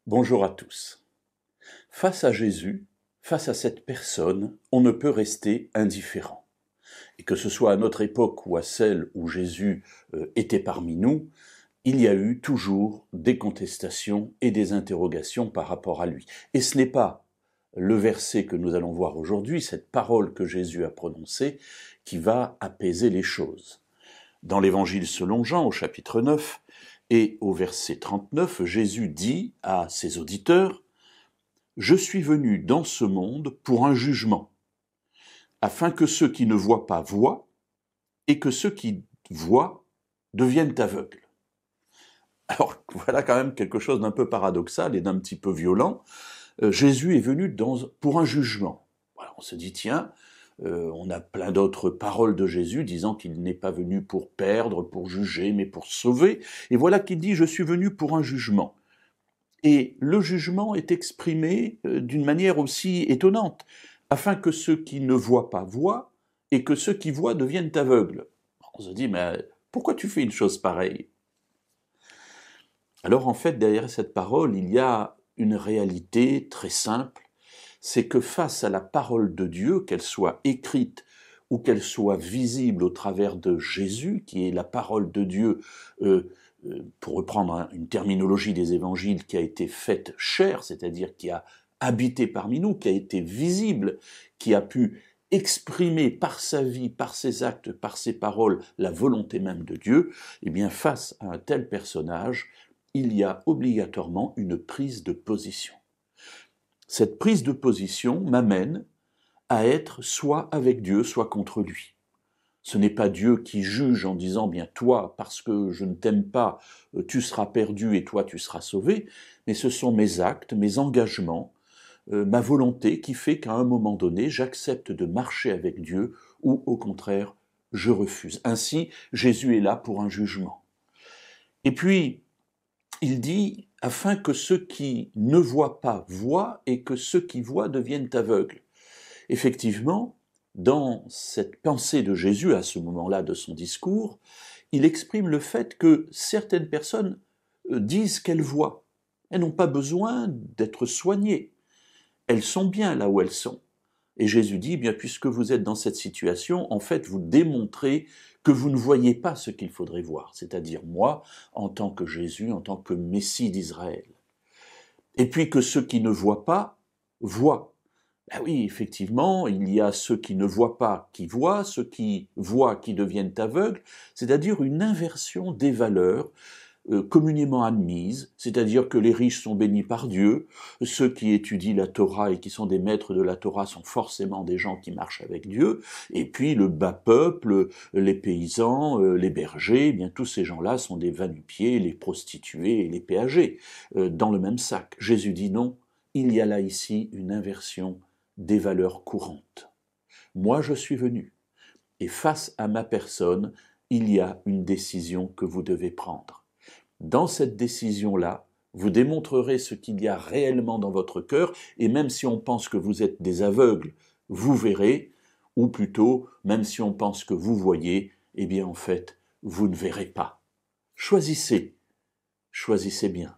Bonjour à tous. Face à Jésus, face à cette personne, on ne peut rester indifférent. Et que ce soit à notre époque ou à celle où Jésus était parmi nous, il y a eu toujours des contestations et des interrogations par rapport à lui. Et ce n'est pas le verset que nous allons voir aujourd'hui, cette parole que Jésus a prononcée, qui va apaiser les choses. Dans l'Évangile selon Jean, au chapitre 9, et au verset 39, Jésus dit à ses auditeurs « Je suis venu dans ce monde pour un jugement, afin que ceux qui ne voient pas voient, et que ceux qui voient deviennent aveugles. » Alors voilà quand même quelque chose d'un peu paradoxal et d'un petit peu violent. Jésus est venu pour un jugement. Voilà, on se dit tiens, on a plein d'autres paroles de Jésus disant qu'il n'est pas venu pour perdre, pour juger, mais pour sauver. Et voilà qu'il dit « Je suis venu pour un jugement ». Et le jugement est exprimé d'une manière aussi étonnante, afin que ceux qui ne voient pas voient, et que ceux qui voient deviennent aveugles. On se dit, mais pourquoi tu fais une chose pareille ? Alors en fait, derrière cette parole, il y a une réalité très simple, c'est que face à la parole de Dieu, qu'elle soit écrite ou qu'elle soit visible au travers de Jésus, qui est la parole de Dieu, pour reprendre une terminologie des évangiles, qui a été faite chair, c'est-à-dire qui a habité parmi nous, qui a été visible, qui a pu exprimer par sa vie, par ses actes, par ses paroles, la volonté même de Dieu, eh bien face à un tel personnage, il y a obligatoirement une prise de position. Cette prise de position m'amène à être soit avec Dieu, soit contre lui. Ce n'est pas Dieu qui juge en disant « bien toi, parce que je ne t'aime pas, tu seras perdu et toi tu seras sauvé », mais ce sont mes actes, mes engagements, ma volonté qui fait qu'à un moment donné, j'accepte de marcher avec Dieu ou au contraire, je refuse. Ainsi, Jésus est là pour un jugement. Et puis, il dit « afin que ceux qui ne voient pas voient et que ceux qui voient deviennent aveugles ». Effectivement, dans cette pensée de Jésus, à ce moment-là de son discours, il exprime le fait que certaines personnes disent qu'elles voient. Elles n'ont pas besoin d'être soignées. Elles sont bien là où elles sont. Et Jésus dit, bien puisque vous êtes dans cette situation, en fait, vous démontrez que vous ne voyez pas ce qu'il faudrait voir, c'est-à-dire moi, en tant que Jésus, en tant que Messie d'Israël. Et puis que ceux qui ne voient pas, voient. Ben oui, effectivement, il y a ceux qui ne voient pas qui voient, ceux qui voient qui deviennent aveugles, c'est-à-dire une inversion des valeurs communément admises, c'est-à-dire que les riches sont bénis par Dieu, ceux qui étudient la Torah et qui sont des maîtres de la Torah sont forcément des gens qui marchent avec Dieu, et puis le bas peuple, les paysans, les bergers, eh bien tous ces gens-là sont des va-nu-pieds, les prostituées et les péagers, dans le même sac. Jésus dit non, il y a là ici une inversion des valeurs courantes. Moi je suis venu, et face à ma personne, il y a une décision que vous devez prendre. Dans cette décision-là, vous démontrerez ce qu'il y a réellement dans votre cœur, et même si on pense que vous êtes des aveugles, vous verrez, ou plutôt, même si on pense que vous voyez, eh bien en fait, vous ne verrez pas. Choisissez bien.